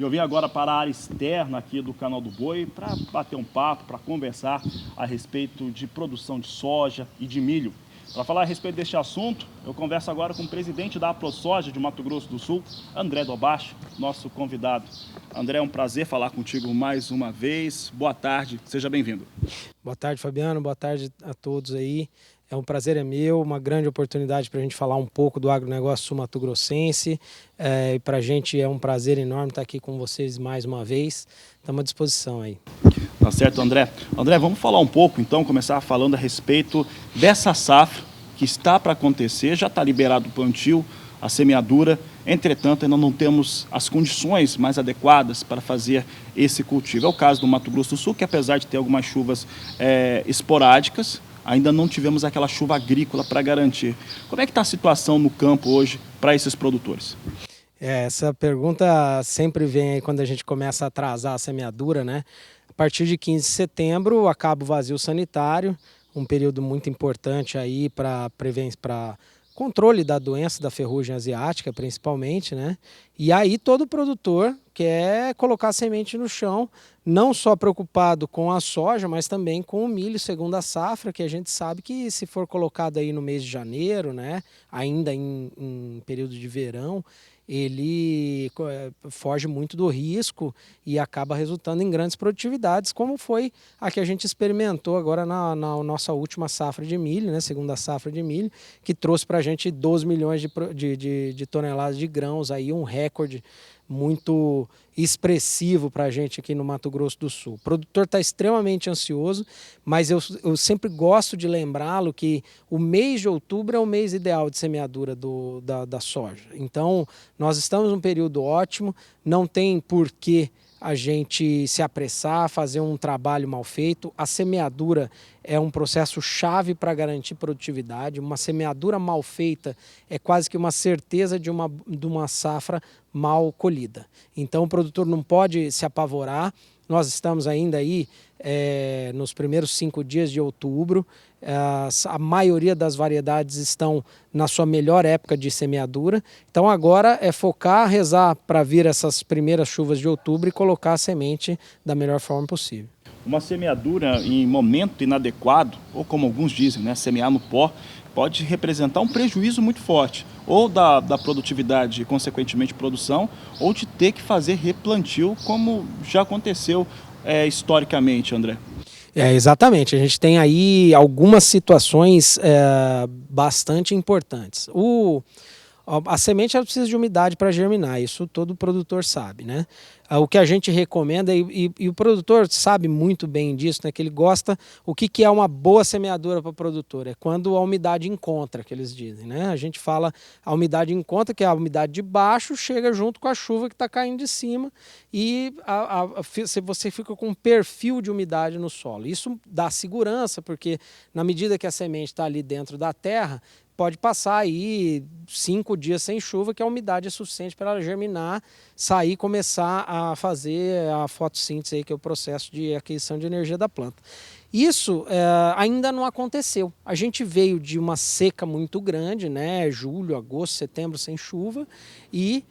E eu vim agora para a área externa aqui do Canal do Boi para bater um papo, para conversar a respeito de produção de soja e de milho. Para falar a respeito deste assunto, eu converso agora com o presidente da AproSoja de Mato Grosso do Sul, André Dobacho, nosso convidado. André, é um prazer falar contigo mais uma vez. Boa tarde, seja bem-vindo. Boa tarde, Fabiano. Boa tarde a todos aí. É um prazer é meu, uma grande oportunidade para a gente falar um pouco do agronegócio sul-mato-grossense. E para a gente é um prazer enorme estar aqui com vocês mais uma vez. Estamos à disposição aí. Tá certo, André. André, vamos falar um pouco, então, começar falando a respeito dessa safra que está para acontecer. Já está liberado o plantio, a semeadura. Entretanto, ainda não temos as condições mais adequadas para fazer esse cultivo. É o caso do Mato Grosso do Sul, que apesar de ter algumas chuvas esporádicas, ainda não tivemos aquela chuva agrícola para garantir. Como é que está a situação no campo hoje para esses produtores? Essa pergunta sempre vem aí quando a gente começa a atrasar a semeadura, né? A partir de 15 de setembro acaba o vazio sanitário, um período muito importante aí para controle da doença da ferrugem asiática, principalmente, né? E aí todo produtor quer colocar a semente no chão, não só preocupado com a soja, mas também com o milho segunda safra, que a gente sabe que se for colocado aí no mês de janeiro, né? Ainda em período de verão, ele foge muito do risco e acaba resultando em grandes produtividades, como foi a que a gente experimentou agora na nossa última safra de milho, né, segunda safra de milho, que trouxe para a gente 12 milhões de toneladas de grãos, aí um recorde muito expressivo para a gente aqui no Mato Grosso do Sul. O produtor está extremamente ansioso, mas eu sempre gosto de lembrá-lo que o mês de outubro é o mês ideal de semeadura da soja. Então, nós estamos num período ótimo, não tem porquê a gente se apressar, fazer um trabalho mal feito. A semeadura é um processo chave para garantir produtividade. Uma semeadura mal feita é quase que uma certeza de uma safra mal colhida. Então o produtor não pode se apavorar. Nós estamos ainda aí nos primeiros 5 dias de outubro. A maioria das variedades estão na sua melhor época de semeadura. Então agora é focar, rezar para vir essas primeiras chuvas de outubro e colocar a semente da melhor forma possível. Uma semeadura em momento inadequado, ou como alguns dizem, né, semear no pó, pode representar um prejuízo muito forte, ou da produtividade e, consequentemente, produção, ou de ter que fazer replantio, como já aconteceu historicamente, André. Exatamente, a gente tem aí algumas situações bastante importantes. A semente ela precisa de umidade para germinar, isso todo produtor sabe, né? O que a gente recomenda, e o produtor sabe muito bem disso, né? Que ele gosta, o que é uma boa semeadura para o produtor? É quando a umidade encontra, que eles dizem, né? A gente fala a umidade encontra, que é a umidade de baixo, chega junto com a chuva que está caindo de cima e você fica com um perfil de umidade no solo. Isso dá segurança, porque na medida que a semente está ali dentro da terra, pode passar aí 5 dias sem chuva, que a umidade é suficiente para ela germinar, sair e começar a fazer a fotossíntese, aí, que é o processo de aquisição de energia da planta. Isso ainda não aconteceu. A gente veio de uma seca muito grande, né? Julho, agosto, setembro sem chuva e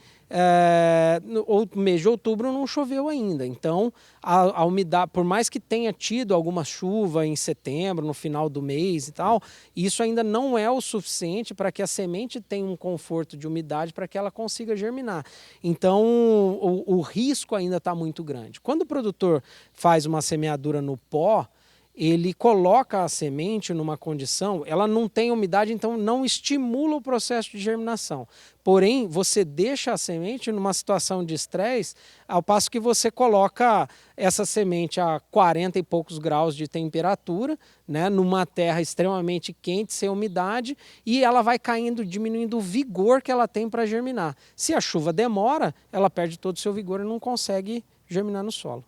no mês de outubro não choveu ainda. Então a umidade, por mais que tenha tido alguma chuva em setembro, no final do mês e tal, isso ainda não é o suficiente para que a semente tenha um conforto de umidade para que ela consiga germinar. Então o risco ainda está muito grande. Quando o produtor faz uma semeadura no pó, ele coloca a semente numa condição, ela não tem umidade, então não estimula o processo de germinação. Porém, você deixa a semente numa situação de estresse, ao passo que você coloca essa semente a 40 e poucos graus de temperatura, né, numa terra extremamente quente, sem umidade, e ela vai caindo, diminuindo o vigor que ela tem para germinar. Se a chuva demora, ela perde todo o seu vigor e não consegue germinar no solo.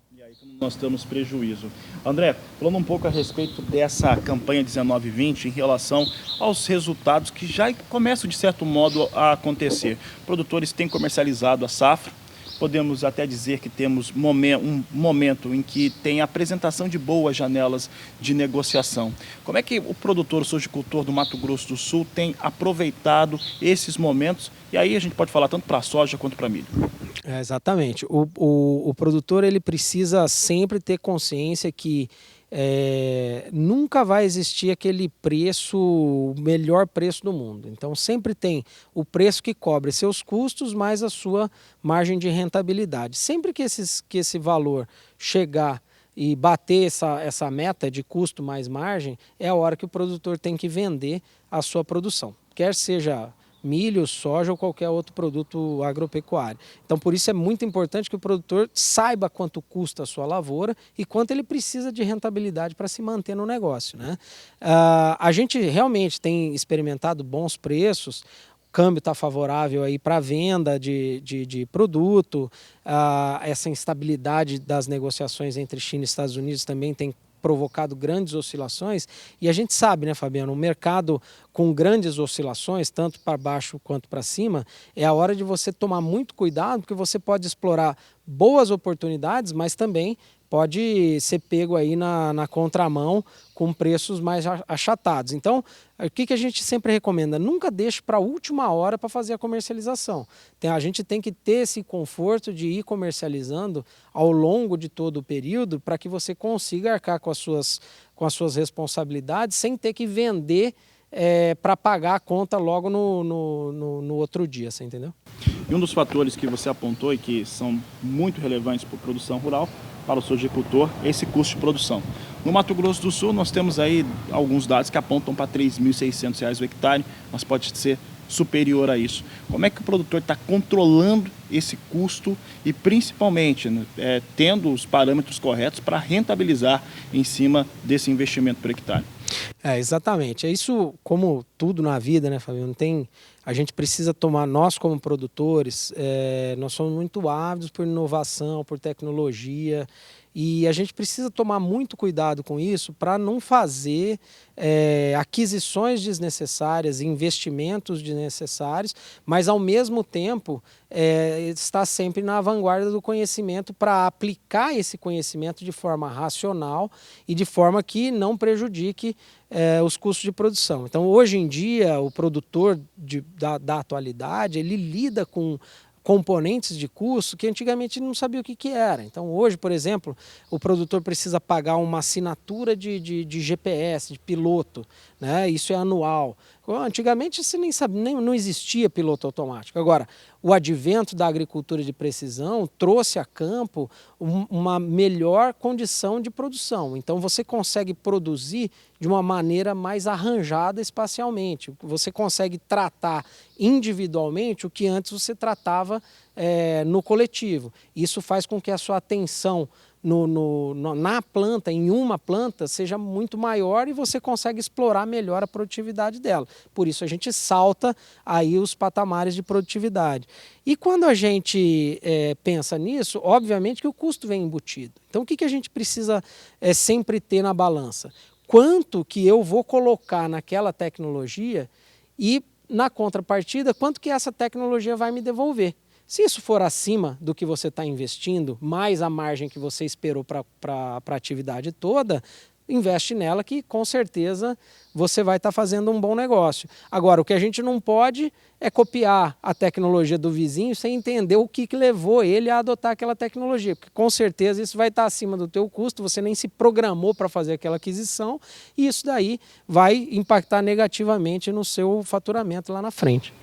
Nós temos prejuízo. André, falando um pouco a respeito dessa campanha 19-20 em relação aos resultados que já começam de certo modo a acontecer. Produtores têm comercializado a safra, podemos até dizer que temos um momento em que tem a apresentação de boas janelas de negociação. Como é que o produtor, o sojicultor do Mato Grosso do Sul tem aproveitado esses momentos? E aí a gente pode falar tanto para a soja quanto para milho. Exatamente. O produtor ele precisa sempre ter consciência que nunca vai existir aquele preço, o melhor preço do mundo. Então sempre tem o preço que cobre seus custos mais a sua margem de rentabilidade. Sempre que esse valor chegar e bater essa meta de custo mais margem, é a hora que o produtor tem que vender a sua produção. Quer seja milho, soja ou qualquer outro produto agropecuário. Então, por isso é muito importante que o produtor saiba quanto custa a sua lavoura e quanto ele precisa de rentabilidade para se manter no negócio, né? A gente realmente tem experimentado bons preços. O câmbio está favorável aí para a venda de produto. Essa instabilidade das negociações entre China e Estados Unidos também tem provocado grandes oscilações, e a gente sabe, né, Fabiano, um mercado com grandes oscilações, tanto para baixo quanto para cima, é a hora de você tomar muito cuidado, porque você pode explorar boas oportunidades, mas também pode ser pego aí na contramão com preços mais achatados. Então, o que a gente sempre recomenda? Nunca deixe para a última hora para fazer a comercialização. A gente tem que ter esse conforto de ir comercializando ao longo de todo o período para que você consiga arcar com as suas responsabilidades sem ter que vender para pagar a conta logo no outro dia, você entendeu? E um dos fatores que você apontou e que são muito relevantes para a produção rural, para o sojicultor, é esse custo de produção. No Mato Grosso do Sul, nós temos aí alguns dados que apontam para R$ 3.600 o hectare, mas pode ser superior a isso. Como é que o produtor está controlando esse custo e, principalmente, né, tendo os parâmetros corretos para rentabilizar em cima desse investimento por hectare? Exatamente. É isso, como tudo na vida, né, Fabiano? A gente precisa tomar, nós como produtores, nós somos muito ávidos por inovação, por tecnologia, e a gente precisa tomar muito cuidado com isso para não fazer aquisições desnecessárias, investimentos desnecessários, mas ao mesmo tempo estar sempre na vanguarda do conhecimento para aplicar esse conhecimento de forma racional e de forma que não prejudique os custos de produção. Então, hoje em dia, o produtor da atualidade, ele lida com componentes de custo que antigamente não sabia o que era. Então hoje, por exemplo, o produtor precisa pagar uma assinatura de GPS, de piloto, né? Isso é anual. Antigamente você nem sabia, não existia piloto automático. Agora, o advento da agricultura de precisão trouxe a campo uma melhor condição de produção. Então você consegue produzir de uma maneira mais arranjada espacialmente. Você consegue tratar individualmente o que antes você tratava no coletivo. Isso faz com que a sua atenção na planta, em uma planta, seja muito maior e você consegue explorar melhor a produtividade dela. Por isso a gente salta aí os patamares de produtividade. E quando a gente pensa nisso, obviamente que o custo vem embutido. Então o que a gente precisa sempre ter na balança? Quanto que eu vou colocar naquela tecnologia e, na contrapartida, quanto que essa tecnologia vai me devolver. Se isso for acima do que você está investindo, mais a margem que você esperou para a atividade toda, investe nela que com certeza você vai estar fazendo um bom negócio. Agora, o que a gente não pode é copiar a tecnologia do vizinho sem entender o que levou ele a adotar aquela tecnologia, porque com certeza isso vai estar acima do teu custo, você nem se programou para fazer aquela aquisição e isso daí vai impactar negativamente no seu faturamento lá na frente.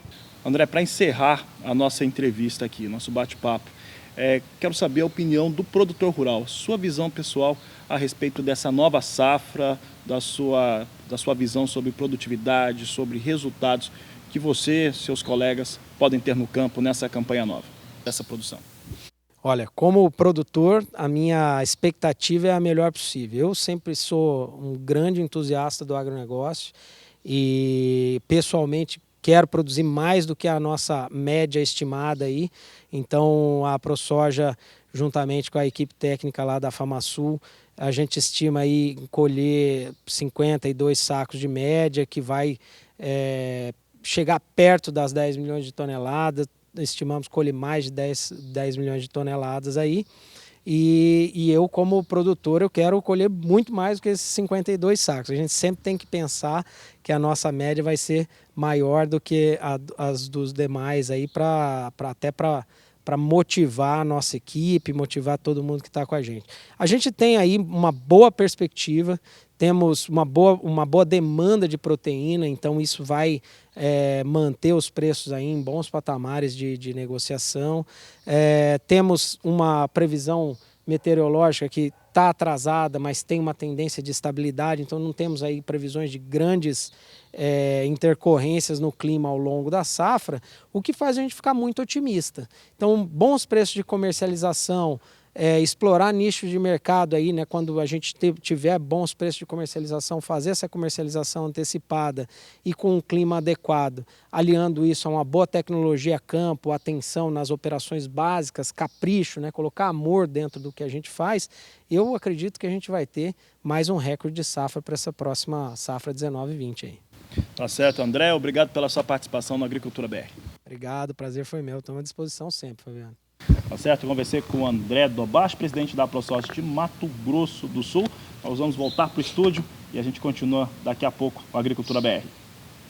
André, para encerrar a nossa entrevista aqui, nosso bate-papo, quero saber a opinião do produtor rural, sua visão pessoal a respeito dessa nova safra, da sua visão sobre produtividade, sobre resultados que você, seus colegas, podem ter no campo nessa campanha nova, dessa produção. Olha, como produtor, a minha expectativa é a melhor possível. Eu sempre sou um grande entusiasta do agronegócio e, pessoalmente, quero produzir mais do que a nossa média estimada aí. Então, a ProSoja, juntamente com a equipe técnica lá da FamaSul, a gente estima aí colher 52 sacos de média, que vai chegar perto das 10 milhões de toneladas. Estimamos colher mais de 10 milhões de toneladas aí. E eu, como produtor, eu quero colher muito mais do que esses 52 sacos. A gente sempre tem que pensar que a nossa média vai ser maior do que as dos demais aí, até para motivar a nossa equipe, motivar todo mundo que está com a gente. A gente tem aí uma boa perspectiva, temos uma boa demanda de proteína, então isso vai manter os preços aí em bons patamares de negociação. Temos uma previsão meteorológica que está atrasada, mas tem uma tendência de estabilidade, então não temos aí previsões de grandes intercorrências no clima ao longo da safra, o que faz a gente ficar muito otimista. Então, bons preços de comercialização, explorar nichos de mercado aí, né, quando a gente tiver bons preços de comercialização, fazer essa comercialização antecipada e com um clima adequado, aliando isso a uma boa tecnologia a campo, atenção nas operações básicas, capricho, né, colocar amor dentro do que a gente faz, eu acredito que a gente vai ter mais um recorde de safra para essa próxima safra 19/20 aí. Tá certo, André. Obrigado pela sua participação no Agricultura BR. Obrigado, o prazer foi meu. Estou à disposição sempre, Fabiano. Tá certo? Eu conversei com o André Dobache, presidente da ProSoja de Mato Grosso do Sul. Nós vamos voltar para o estúdio e a gente continua daqui a pouco com a Agricultura BR.